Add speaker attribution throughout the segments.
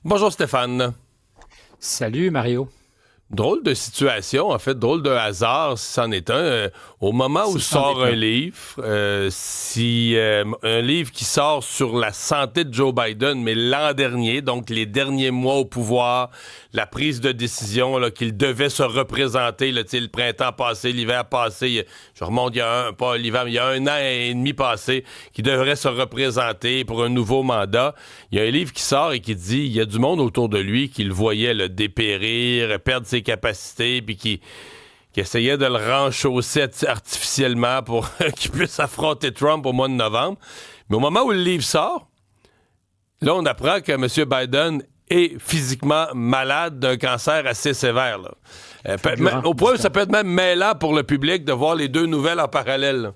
Speaker 1: Bonjour Stéphane.
Speaker 2: Salut Mario.
Speaker 1: Drôle de situation, en fait, drôle de hasard, si c'en est un. Au moment où
Speaker 2: Si c'en
Speaker 1: sort
Speaker 2: est
Speaker 1: un
Speaker 2: un.
Speaker 1: livre, si un livre qui sort sur la santé de Joe Biden, mais l'an dernier, donc les derniers mois au pouvoir, la prise de décision là, qu'il devait se représenter, là, tu sais, le printemps passé, l'hiver passé, je remonte il y a pas l'hiver, mais il y a un an et demi passé, qui devrait se représenter pour un nouveau mandat. Il y a un livre qui sort et qui dit il y a du monde autour de lui qui le voyait le dépérir, perdre ses capacités, puis qui essayait de le renchausser artificiellement pour qu'il puisse affronter Trump au mois de novembre. Mais au moment où le livre sort, là, on apprend que M. Biden est physiquement malade d'un cancer assez sévère. Là.
Speaker 2: Fulgurant,
Speaker 1: Au point où ça
Speaker 2: disons.
Speaker 1: peut être même mêlant pour le public de voir les deux nouvelles en parallèle. Là.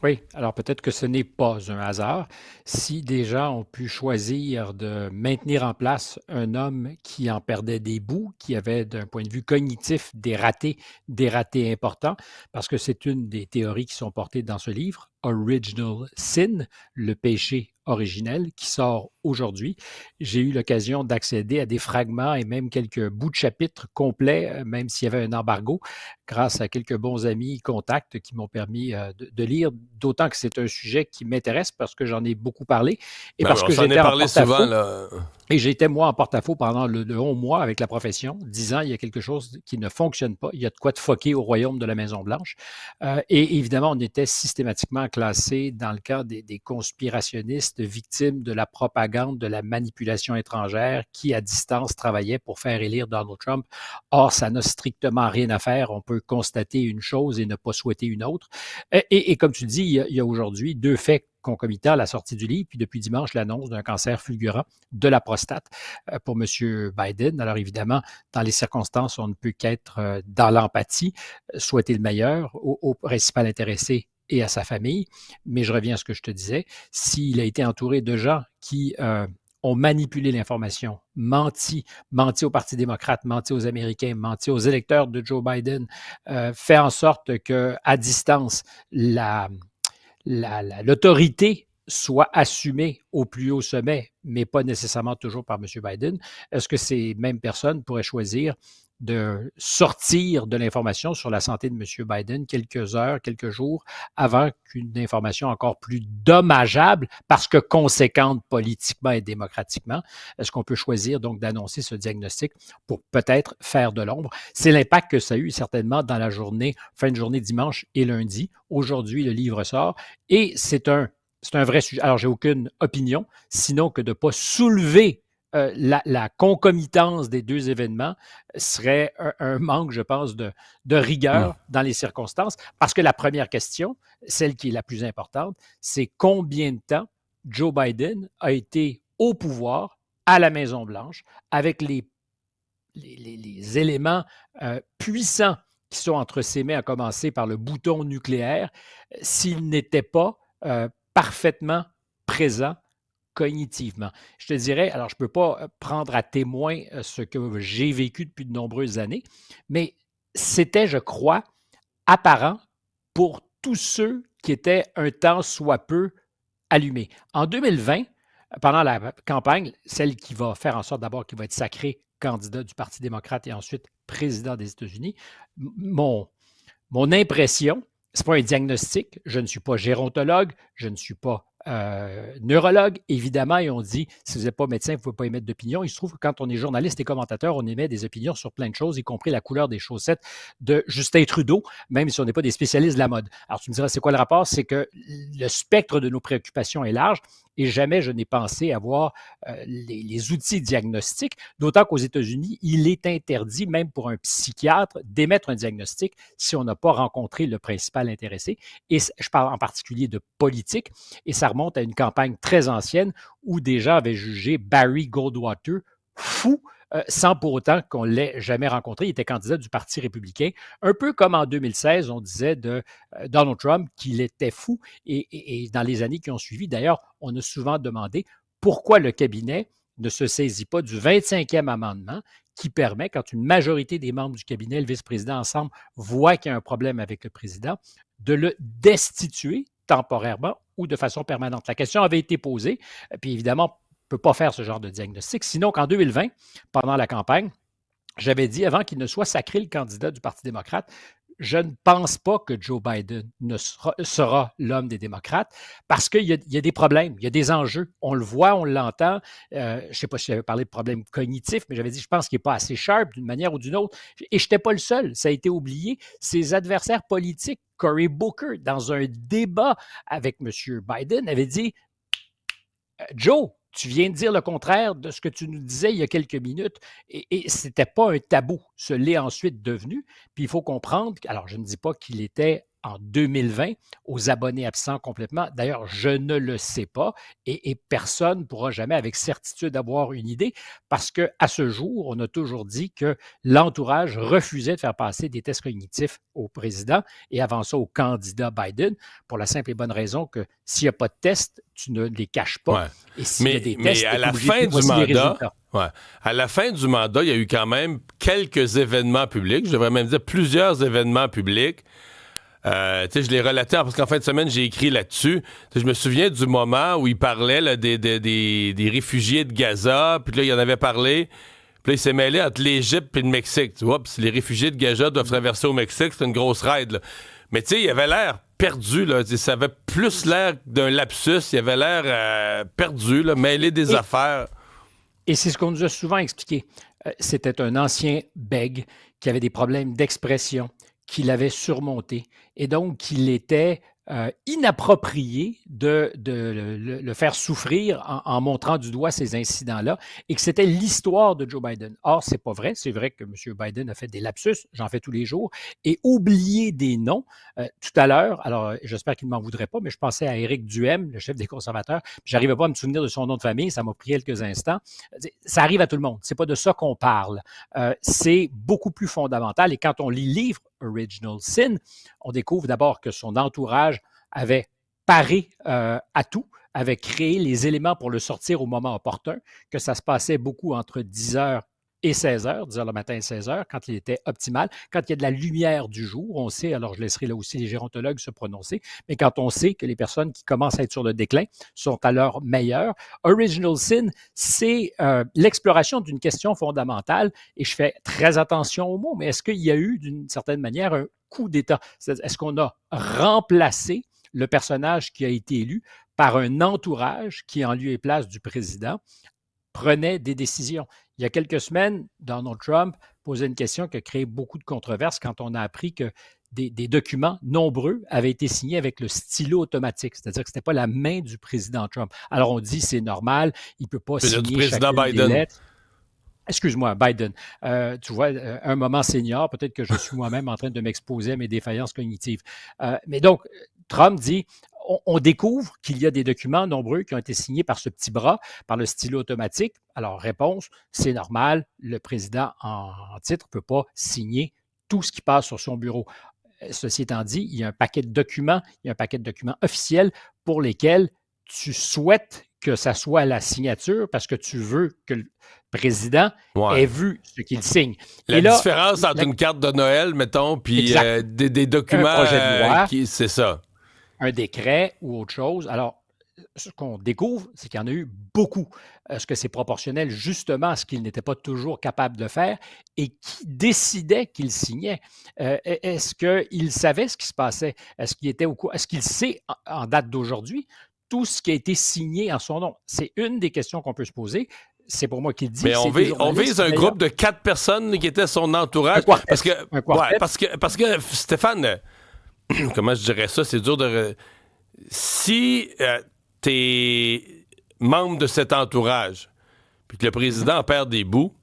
Speaker 2: Oui, alors peut-être que ce n'est pas un hasard. Si des gens ont pu choisir de maintenir en place un homme qui en perdait des bouts, qui avait d'un point de vue cognitif des ratés importants, parce que c'est une des théories qui sont portées dans ce livre, Original Sin, le péché originel, qui sort aujourd'hui. J'ai eu l'occasion d'accéder à des fragments et même quelques bouts de chapitres complets, même s'il y avait un embargo, grâce à quelques bons amis contacts qui m'ont permis de lire, d'autant que c'est un sujet qui m'intéresse parce que j'en ai beaucoup parlé et
Speaker 1: Ben oui,
Speaker 2: parce
Speaker 1: on
Speaker 2: que
Speaker 1: s'en est
Speaker 2: j'étais en
Speaker 1: parlé souvent.
Speaker 2: porte-à-faux.
Speaker 1: Là.
Speaker 2: Et j'étais, moi, en porte-à-faux pendant le long mois avec la profession, disant il y a quelque chose qui ne fonctionne pas, il y a de quoi de foquer au royaume de la Maison-Blanche. Et évidemment, on était systématiquement classé dans le cas des conspirationnistes victimes de la propagande, de la manipulation étrangère qui, à distance, travaillaient pour faire élire Donald Trump. Or, ça n'a strictement rien à faire. On peut constater une chose et ne pas souhaiter une autre. Et comme tu dis, il y a aujourd'hui deux faits concomitants, la sortie du livre, puis depuis dimanche, l'annonce d'un cancer fulgurant de la prostate pour M. Biden. Alors évidemment, dans les circonstances, on ne peut qu'être dans l'empathie, souhaiter le meilleur au principal intéressé et à sa famille. Mais je reviens à ce que je te disais, s'il a été entouré de gens qui ont manipulé l'information, menti au Parti démocrate, menti aux Américains, menti aux électeurs de Joe Biden, fait en sorte que à distance, l'autorité soit assumée au plus haut sommet, mais pas nécessairement toujours par M. Biden, est-ce que ces mêmes personnes pourraient choisir de sortir de l'information sur la santé de M. Biden quelques heures, quelques jours avant qu'une information encore plus dommageable, parce que conséquente politiquement et démocratiquement, est-ce qu'on peut choisir donc d'annoncer ce diagnostic pour peut-être faire de l'ombre? C'est l'impact que ça a eu certainement dans la journée, fin de journée dimanche et lundi. Aujourd'hui, le livre sort et c'est un vrai sujet. Alors, j'ai aucune opinion, sinon que de ne pas soulever la concomitance des deux événements serait un manque, je pense, de
Speaker 1: Hmm.
Speaker 2: rigueur dans les circonstances. Parce que la première question, celle qui est la plus importante, c'est combien de temps Joe Biden a été au pouvoir à la Maison-Blanche avec les éléments puissants qui sont entre ses mains, à commencer par le bouton nucléaire, s'il n'était pas parfaitement présent cognitivement. Je te dirais, alors je ne peux pas prendre à témoin ce que j'ai vécu depuis de nombreuses années, mais c'était, je crois, apparent pour tous ceux qui étaient un temps soit peu allumés. En 2020, pendant la campagne, celle qui va faire en sorte d'abord qu'il va être sacré candidat du Parti démocrate et ensuite président des États-Unis, mon, mon impression, ce n'est pas un diagnostic, je ne suis pas gérontologue, je ne suis pas neurologue, évidemment, et on dit, si vous n'êtes pas médecin, vous ne pouvez pas émettre d'opinion. Il se trouve que quand on est journaliste et commentateur, on émet des opinions sur plein de choses, y compris la couleur des chaussettes de Justin Trudeau, même si on n'est pas des spécialistes de la mode. Alors, tu me diras, c'est quoi le rapport? C'est que le spectre de nos préoccupations est large et jamais je n'ai pensé avoir les outils diagnostiques, d'autant qu'aux États-Unis, il est interdit, même pour un psychiatre, d'émettre un diagnostic si on n'a pas rencontré le principal intéressé. Et je parle en particulier de politique, et ça remonte à une campagne très ancienne où des gens avaient jugé Barry Goldwater fou sans pour autant qu'on ne l'ait jamais rencontré. Il était candidat du Parti républicain, un peu comme en 2016, on disait de Donald Trump qu'il était fou. Et dans les années qui ont suivi, d'ailleurs, on a souvent demandé pourquoi le cabinet ne se saisit pas du 25e amendement qui permet, quand une majorité des membres du cabinet et le vice-président ensemble voient qu'il y a un problème avec le président, de le destituer temporairement ou de façon permanente. La question avait été posée, puis évidemment, ne peut pas faire ce genre de diagnostic. Sinon qu'en 2020, pendant la campagne, j'avais dit, avant qu'il ne soit sacré le candidat du Parti démocrate, je ne pense pas que Joe Biden sera l'homme des démocrates parce qu'il y a des problèmes, il y a des enjeux. On le voit, on l'entend. Je ne sais pas si j'avais parlé de problèmes cognitifs, mais j'avais dit, je pense qu'il n'est pas assez sharp d'une manière ou d'une autre. Et je n'étais pas le seul, ça a été oublié. Ses adversaires politiques, Cory Booker, dans un débat avec M. Biden, avait dit, Joe, tu viens de dire le contraire de ce que tu nous disais il y a quelques minutes et ce n'était pas un tabou. Ce l'est ensuite devenu. Puis il faut comprendre, alors je ne dis pas qu'il était en 2020 aux abonnés absents complètement. D'ailleurs, je ne le sais pas et personne ne pourra jamais avec certitude avoir une idée parce qu'à ce jour, on a toujours dit que l'entourage refusait de faire passer des tests cognitifs au président et avant ça au candidat Biden pour la simple et bonne raison que s'il n'y a pas de tests, tu ne les caches pas.
Speaker 1: Ouais.
Speaker 2: Et s'il y a des tests,
Speaker 1: à la fin du mandat, à la fin du mandat, il y a eu quand même quelques événements publics, je devrais même dire plusieurs événements publics. Je l'ai relaté parce qu'en fin de semaine, j'ai écrit là-dessus. Je me souviens du moment où il parlait là, des réfugiés de Gaza, puis là, il en avait parlé. Puis là, il s'est mêlé entre l'Égypte et le Mexique. Tu vois, si les réfugiés de Gaza doivent traverser au Mexique, c'est une grosse raid. Là. Mais tu sais, il avait l'air perdu. Là. Ça avait plus l'air d'un lapsus. Il avait l'air perdu, là, mêlé des affaires.
Speaker 2: Et c'est ce qu'on nous a souvent expliqué. C'était un ancien bègue qui avait des problèmes d'expression, qu'il avait surmonté et donc qu'il était inapproprié de le faire souffrir en montrant du doigt ces incidents-là et que c'était l'histoire de Joe Biden. Or, c'est pas vrai. C'est vrai que M. Biden a fait des lapsus, j'en fais tous les jours, et oublier des noms. Tout à l'heure, alors j'espère qu'il ne m'en voudrait pas, mais je pensais à Éric Duhem, le chef des conservateurs. J'arrivais pas à me souvenir de son nom de famille, ça m'a pris quelques instants. Ça arrive à tout le monde. C'est pas de ça qu'on parle. C'est beaucoup plus fondamental et quand on lit le livre Original Sin, on découvre d'abord que son entourage avait paré à tout, avait créé les éléments pour le sortir au moment opportun, que ça se passait beaucoup entre 10h et 16h, 10h le matin et 16h, quand il était optimal. Quand il y a de la lumière du jour, on sait, alors je laisserai là aussi les gérontologues se prononcer, mais quand on sait que les personnes qui commencent à être sur le déclin sont à leur meilleur, Original Sin, c'est l'exploration d'une question fondamentale, et je fais très attention aux mots, mais est-ce qu'il y a eu, d'une certaine manière, un coup d'État? Est-ce qu'on a remplacé le personnage qui a été élu par un entourage qui, en lieu et place du président, prenait des décisions? Il y a quelques semaines, Donald Trump posait une question qui a créé beaucoup de controverses quand on a appris que des documents nombreux avaient été signés avec le stylo automatique, c'est-à-dire que ce n'était pas la main du président Trump. Alors on dit c'est normal, il ne peut pas signer
Speaker 1: du président
Speaker 2: chacune
Speaker 1: Biden.
Speaker 2: des lettres. Excuse-moi, Biden. Tu vois, un moment senior, peut-être que je suis moi-même en train de m'exposer à mes défaillances cognitives. Mais donc, Trump dit, on découvre qu'il y a des documents nombreux qui ont été signés par ce petit bras, par le stylo automatique. Alors, réponse, c'est normal, le président en titre ne peut pas signer tout ce qui passe sur son bureau. Ceci étant dit, il y a un paquet de documents, officiels pour lesquels tu souhaites que ça soit la signature parce que tu veux que le président ait vu ce qu'il signe.
Speaker 1: La différence entre une carte de Noël, mettons, puis des documents,
Speaker 2: un projet de loi,
Speaker 1: c'est ça.
Speaker 2: Un décret ou autre chose. Alors, ce qu'on découvre, c'est qu'il y en a eu beaucoup. Est-ce que c'est proportionnel justement à ce qu'il n'était pas toujours capable de faire et qui décidait qu'il signait? Est-ce qu'il savait ce qui se passait? Est-ce qu'il était au courant? Est-ce qu'il sait, en date d'aujourd'hui, tout ce qui a été signé en son nom? C'est une des questions qu'on peut se poser. C'est pour moi qu'il dit.
Speaker 1: Mais on vise un groupe de 4 personnes qui étaient son entourage. Parce que Stéphane, comment je dirais ça? C'est dur de... Si t'es membre de cet entourage, puis que le président en perd des bouts,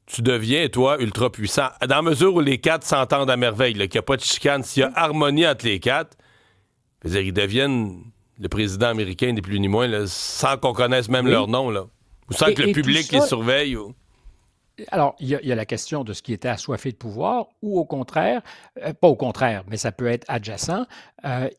Speaker 1: tu deviens, toi, ultra puissant. Dans la mesure où les 4 s'entendent à merveille, qu'il n'y a pas de chicane, s'il y a harmonie entre les 4, ils deviennent le président américain, ni plus ni moins, là, sans qu'on connaisse même leur nom, là. Ou sans que le public les surveille.
Speaker 2: Alors, il y a la question de ce qui était assoiffé de pouvoir, ou au contraire, pas au contraire, mais ça peut être adjacent,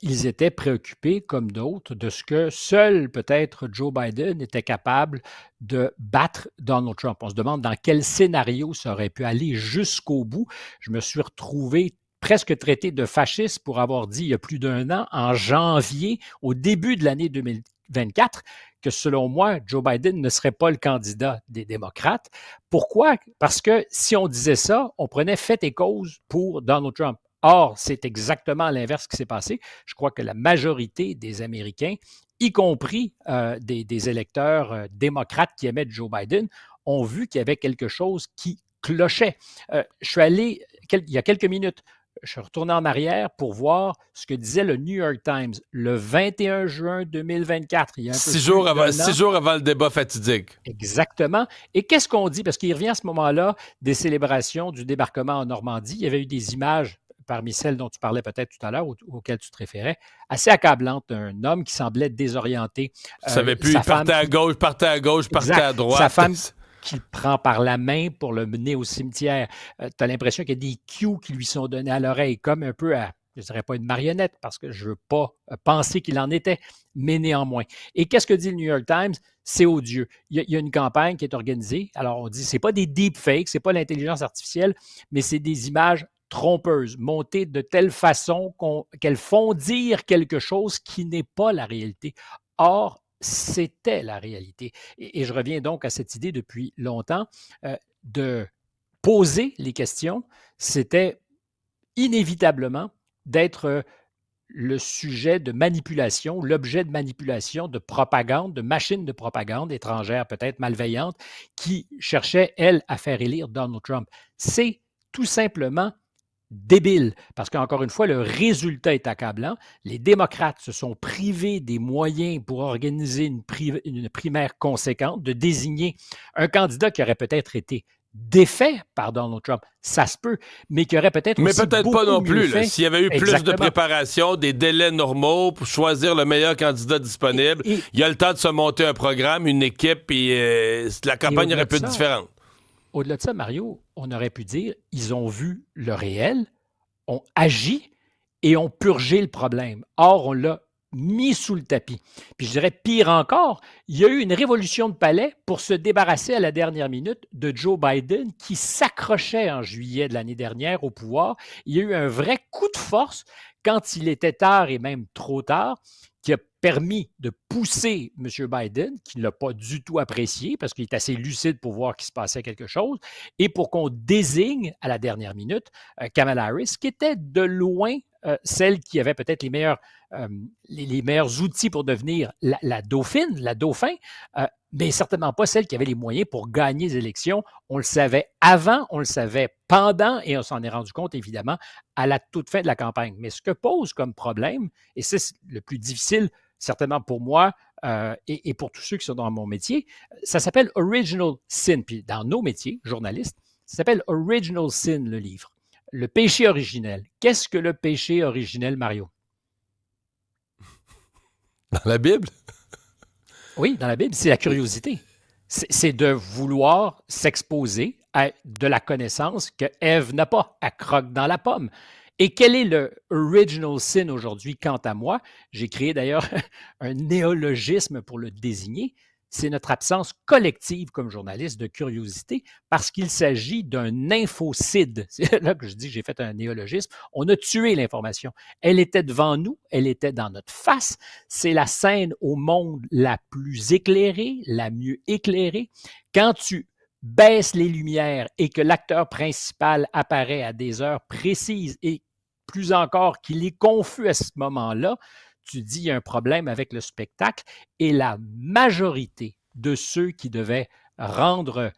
Speaker 2: ils étaient préoccupés, comme d'autres, de ce que seul peut-être Joe Biden était capable de battre Donald Trump. On se demande dans quel scénario ça aurait pu aller jusqu'au bout. Je me suis retrouvé presque traité de fasciste pour avoir dit il y a plus d'1 an, en janvier, au début de l'année 2000 2024 que, selon moi, Joe Biden ne serait pas le candidat des démocrates. Pourquoi? Parce que si on disait ça, on prenait fait et cause pour Donald Trump. Or, c'est exactement l'inverse qui s'est passé. Je crois que la majorité des Américains, y compris des électeurs démocrates qui aimaient Joe Biden, ont vu qu'il y avait quelque chose qui clochait. Je suis allé, il y a quelques minutes, je suis retourné en arrière pour voir ce que disait le New York Times le 21 juin 2024. Il y a un peu
Speaker 1: 6 jours avant,
Speaker 2: plus d'un an.
Speaker 1: 6 jours avant le débat fatidique.
Speaker 2: Exactement. Et qu'est-ce qu'on dit? Parce qu'il revient à ce moment-là des célébrations du débarquement en Normandie. Il y avait eu des images, parmi celles dont tu parlais peut-être tout à l'heure, auxquelles tu te référais, assez accablantes. Un homme qui semblait désorienté.
Speaker 1: Je savais plus, il partait à gauche, partait à gauche, partait à droite.
Speaker 2: Sa femme qui le prend par la main pour le mener au cimetière. Tu as l'impression qu'il y a des cues qui lui sont donnés à l'oreille, comme un peu à, je ne dirais pas une marionnette, parce que je ne veux pas penser qu'il en était, mais néanmoins. Et qu'est-ce que dit le New York Times? C'est odieux. Il y a une campagne qui est organisée. Alors, on dit, ce n'est pas des deepfakes, ce n'est pas l'intelligence artificielle, mais c'est des images trompeuses, montées de telle façon qu'elles font dire quelque chose qui n'est pas la réalité. Or, c'était la réalité. Et je reviens donc à cette idée depuis longtemps de poser les questions, c'était inévitablement d'être le sujet de manipulation, l'objet de manipulation, de propagande, de machines de propagande étrangères peut-être malveillantes qui cherchaient, elles, à faire élire Donald Trump. C'est tout simplement débile, parce qu'encore une fois, le résultat est accablant. Les démocrates se sont privés des moyens pour organiser une primaire conséquente, de désigner un candidat qui aurait peut-être été défait par Donald Trump. Ça se peut, mais qui aurait peut-être
Speaker 1: Mais
Speaker 2: aussi
Speaker 1: peut-être pas non plus. S'il y avait eu plus de
Speaker 2: Exactement.
Speaker 1: préparation, des délais normaux pour choisir le meilleur candidat disponible, il y a le temps de se monter un programme, une équipe, et la campagne aurait pu être différente.
Speaker 2: Au-delà de ça, Mario, on aurait pu dire, ils ont vu le réel, ont agi et ont purgé le problème. Or, on l'a mis sous le tapis. Puis je dirais pire encore, il y a eu une révolution de palais pour se débarrasser à la dernière minute de Joe Biden qui s'accrochait en juillet de l'année dernière au pouvoir. Il y a eu un vrai coup de force quand il était tard et même trop tard, qui a permis de pousser M. Biden, qui ne l'a pas du tout apprécié parce qu'il est assez lucide pour voir qu'il se passait quelque chose, et pour qu'on désigne à la dernière minute Kamala Harris, qui était de loin celle qui avait peut-être les meilleurs outils pour devenir la dauphine, la dauphin, mais certainement pas celle qui avait les moyens pour gagner les élections. On le savait avant, on le savait pendant, et on s'en est rendu compte, évidemment, à la toute fin de la campagne. Mais ce que pose comme problème, et c'est le plus difficile, certainement pour moi et pour tous ceux qui sont dans mon métier, ça s'appelle Original Sin. Puis dans nos métiers, journalistes, ça s'appelle Original Sin, le livre. Le péché originel. Qu'est-ce que le péché originel, Mario?
Speaker 1: Dans la Bible?
Speaker 2: Oui, dans la Bible, c'est la curiosité. C'est de vouloir s'exposer à de la connaissance que Ève n'a pas. Elle croque dans la pomme. Et quel est le original sin aujourd'hui? Quant à moi, j'ai créé d'ailleurs un néologisme pour le désigner. C'est notre absence collective comme journaliste de curiosité parce qu'il s'agit d'un infocide. C'est là que je dis que j'ai fait un néologisme. On a tué l'information. Elle était devant nous, elle était dans notre face. C'est la scène au monde la plus éclairée, la mieux éclairée. Quand tu baisses les lumières et que l'acteur principal apparaît à des heures précises et plus encore qu'il est confus à ce moment-là, tu dis, il y a un problème avec le spectacle et la majorité de ceux qui devaient rendre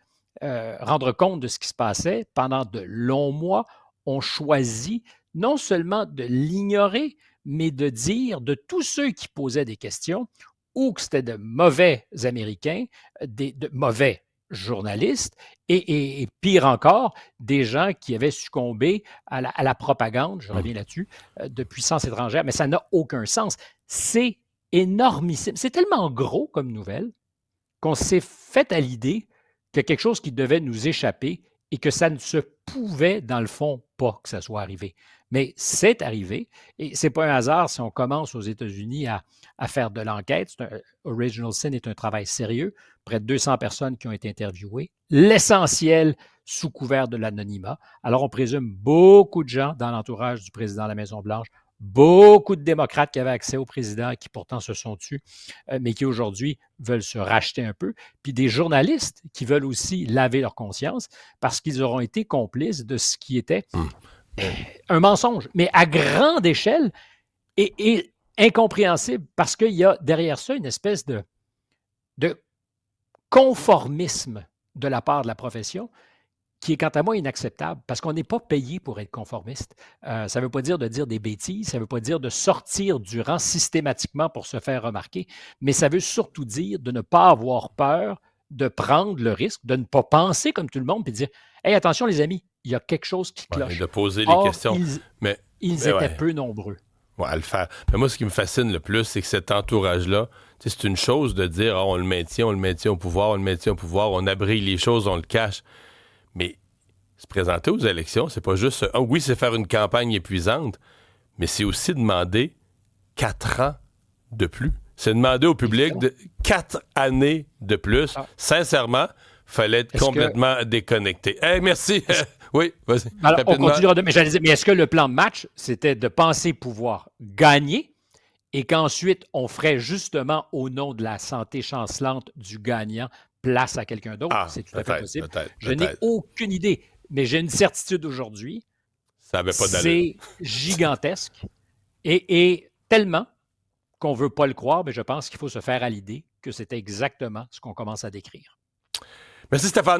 Speaker 2: compte de ce qui se passait pendant de longs mois ont choisi non seulement de l'ignorer, mais de dire de tous ceux qui posaient des questions ou que c'était de mauvais Américains, de mauvais journalistes et pire encore, des gens qui avaient succombé à la propagande, je reviens là-dessus, de puissances étrangères, mais ça n'a aucun sens. C'est énormissime. C'est tellement gros comme nouvelle qu'on s'est fait à l'idée qu'il y a quelque chose qui devait nous échapper et que ça ne se pouvait, dans le fond, pas que ça soit arrivé. Mais c'est arrivé et ce n'est pas un hasard si on commence aux États-Unis à faire de l'enquête. Original Sin est un travail sérieux, près de 200 personnes qui ont été interviewées, l'essentiel sous couvert de l'anonymat. Alors on présume beaucoup de gens dans l'entourage du président de la Maison-Blanche beaucoup de démocrates qui avaient accès au président, qui pourtant se sont tus, mais qui aujourd'hui veulent se racheter un peu, puis des journalistes qui veulent aussi laver leur conscience parce qu'ils auront été complices de ce qui était un mensonge, mais à grande échelle et incompréhensible parce qu'il y a derrière ça une espèce de conformisme de la part de la profession qui est quant à moi inacceptable parce qu'on n'est pas payé pour être conformiste. Ça ne veut pas dire de dire des bêtises, ça ne veut pas dire de sortir du rang systématiquement pour se faire remarquer, mais ça veut surtout dire de ne pas avoir peur de prendre le risque, de ne pas penser comme tout le monde, puis de dire hey, attention les amis, il y a quelque chose qui
Speaker 1: Ouais, et
Speaker 2: cloche.
Speaker 1: de poser les
Speaker 2: Or,
Speaker 1: questions.
Speaker 2: ils
Speaker 1: Mais
Speaker 2: étaient
Speaker 1: ouais.
Speaker 2: peu nombreux.
Speaker 1: Ouais, à le faire. Mais moi, ce qui me fascine le plus, c'est que cet entourage-là, tu sais, c'est une chose de dire ah, on le maintient au pouvoir, on le maintient au pouvoir, on abrille les choses, on le cache. Mais se présenter aux élections, c'est pas juste. Oui, c'est faire une campagne épuisante, mais c'est aussi demander 4 ans de plus. C'est demander au public
Speaker 2: Évidemment.
Speaker 1: de 4 années de plus.
Speaker 2: Ah.
Speaker 1: Sincèrement, fallait être
Speaker 2: Est-ce que
Speaker 1: complètement déconnecté. Hey, merci. Oui, vas-y.
Speaker 2: Alors, on
Speaker 1: Rapidement.
Speaker 2: continuera de. Mais j'allais dire, mais est-ce que le plan de match, c'était de penser pouvoir gagner et qu'ensuite, on ferait justement au nom de la santé chancelante du gagnant place à quelqu'un d'autre?
Speaker 1: Ah,
Speaker 2: C'est tout à fait
Speaker 1: peut-être,
Speaker 2: possible.
Speaker 1: peut-être,
Speaker 2: Je n'ai
Speaker 1: peut-être.
Speaker 2: aucune idée, mais j'ai une certitude aujourd'hui,
Speaker 1: Ça avait pas d'allure.
Speaker 2: c'est gigantesque et tellement qu'on ne veut pas le croire, mais je pense qu'il faut se faire à l'idée que c'est exactement ce qu'on commence à décrire.
Speaker 1: Merci, Stéphane.